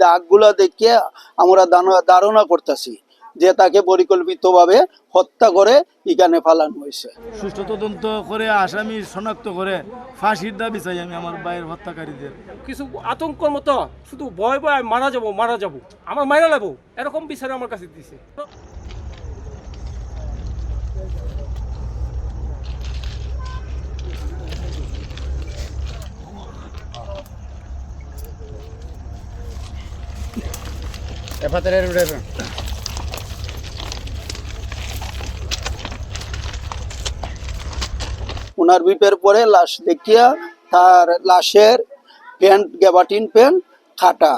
দাগগুলো দেখে আমরা ধারণা করতেছি যে তাকে পরিকল্পিতভাবে হত্যা করে এখানে ফালানো হয়েছে। সুষ্ঠু তদন্ত করে আসামি শনাক্ত করে ফাঁসির দাবি চাই আমি আমার ভাইয়ের হত্যাকারীদের। কিছু আতঙ্কর মতো শুধু ভয় ভয় মারা যাব আমার মারা লাগবো এরকম বিচার আমার কাছে দিছে। ওনার বিপের পরে লাশ দেখিয়া তার লাশের প্যান্ট গ্যাবাটিন প্যান্ট খাটা,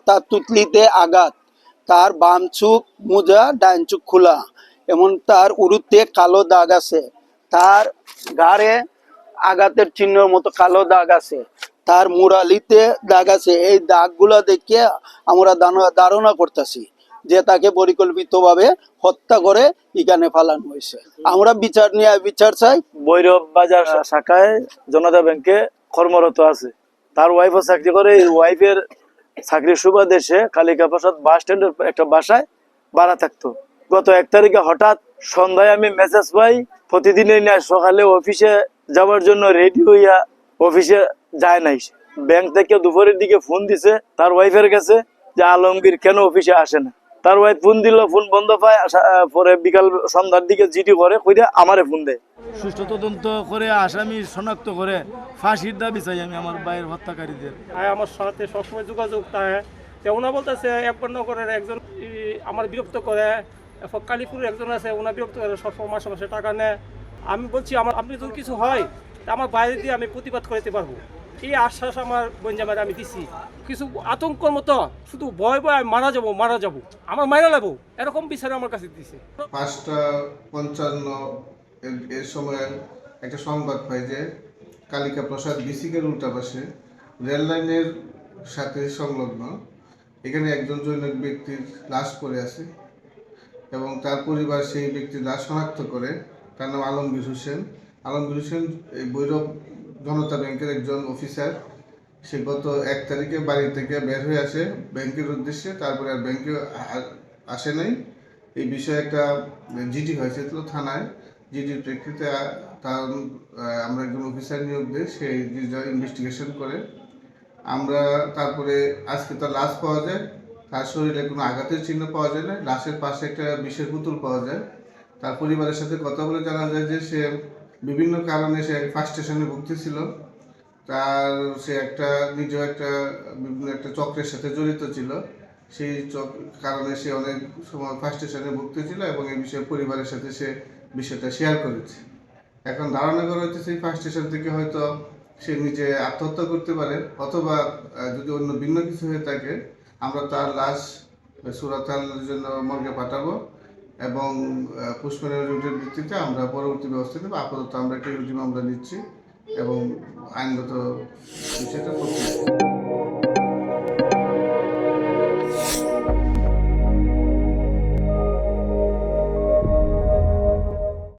তার তুতলিতে আঘাত, তার বাম চোখ মোজা ডাইন চোখ খোলা, এমন তার উরুতে কালো দাগ আছে, তার ঘাড়ে আঘাতের চিহ্নের মতো কালো দাগ আছে, তার মুরালিতে দাগ আছে। এই দাগগুলো দেখে আমরা ধারণা করতেছি যে তাকে পরিকল্পিতভাবে হত্যা করে এখানে ফালানো হয়েছে। আমরা বিচার চাই। ভৈরব বাজার শাখায় জনতা ব্যাংকে কর্মরত আছে, তার ওয়াইফও চাকরি করে। এই ওয়াইফের চাকরির সুবাদে সে কালিকা প্রসাদ বাস স্ট্যান্ডের একটা বাসায় ভাড়া থাকতো। গত 1 তারিখে হঠাৎ সন্ধ্যায় আমি মেসেজ পাই, প্রতিদিনই না সকালে অফিসে যাওয়ার জন্য রেডি হইয়া অফিসে যায় নাই। ব্যাংক থেকে দুপুরের দিকে ফোন দিছে তার ওয়াইফের কাছে যে আলমগীর কেন অফিসে আসে না। তার ওয়াইফ ফোন দিল, ফোন বন্ধ পায়। পরে বিকাল সন্ধ্যার দিকে জিডি করে কইরা আমারে ফোন দেয়। সুষ্ঠু তদন্ত করে আসামি শনাক্ত করে ফাঁসির দাবি চাই আমি আমার ভাইয়ের হত্যাকারীদের। আমার সাথে সবসময় যোগাযোগ থাকে, ওনা বলতেছে একবার একজন আমার বিরক্ত করে, কালীপুরের একজন আছে ওনা বিরক্ত করে, সবসময় মাসে মাসে টাকা নেয়। আমি বলছি আপনি যদি কিছু হয় আমার বাইরে দিয়ে আমি প্রতিবাদ করতে পারবো, এই আশ্বাস আমার গঞ্জামের আমি দিছি। কিছু আতঙ্কর মতো শুধু ভয় ভয় মারা যাব আমার মারা লাগবো এরকম বিচার আমার কাছে দিছে। 5:55 এর সময় একটা সংবাদ পাই যে কালিকা প্রসাদ বিসিকের উল্টা পাশে রেল লাইনের সাথে সংলগ্ন এখানে একজন জৈনিক ব্যক্তির লাশ পড়ে আছে এবং তার পরিবার সেই ব্যক্তির লাশ শনাক্ত করে। তার নাম আলমগীর হোসেন। আলমগীর হোসেন এই ভৈরব জনতা ব্যাংকের একজন অফিসার। সে গত 1 তারিখে বাড়ি থেকে বের হয়ে আসে ব্যাংকের উদ্দেশ্যে, তারপরে আর ব্যাংকে আসে নাই। এই বিষয়ে একটা জিডি হয়েছিল থানায়। জিডির প্রেক্ষিতে আমরা একজন অফিসার নিয়োগ দিই, সেই ইনভেস্টিগেশন করে আমরা তারপরে আজকে তার লাশ পাওয়া যায়। তার শরীরে কোনো আঘাতের চিহ্ন পাওয়া যায় না। লাশের পাশে একটা বিষের বোতল পাওয়া যায়। তার পরিবারের সাথে কথা বলে জানা যায় যে সে বিভিন্ন কারণে সে ফার্স্টেশনে ভুগতেছিল। সে নিজেও বিভিন্ন একটা চক্রের সাথে জড়িত ছিল। সেই কারণে সে অনেক সময় ফার্স্টেশনে ভুগতেছিল এবং এই বিষয়ে পরিবারের সাথে সে বিষয়টা শেয়ার করেছে। এখন ধারণা করা হচ্ছে সেই ফার্স্টেশন থেকে হয়তো সে নিজে আত্মহত্যা করতে পারে, অথবা যদি অন্য ভিন্ন কিছু হয়ে থাকে আমরা তার লাশ সুরাতালের জন্য মর্গে পাঠাবো এবং পুষ্পনের রুটের ভিত্তিতে আমরা পরবর্তী ব্যবস্থা নেব। আপাতত আমরা একটা রুটিন আমরা নিচ্ছি এবং আইনগত বিষয়টা করছি।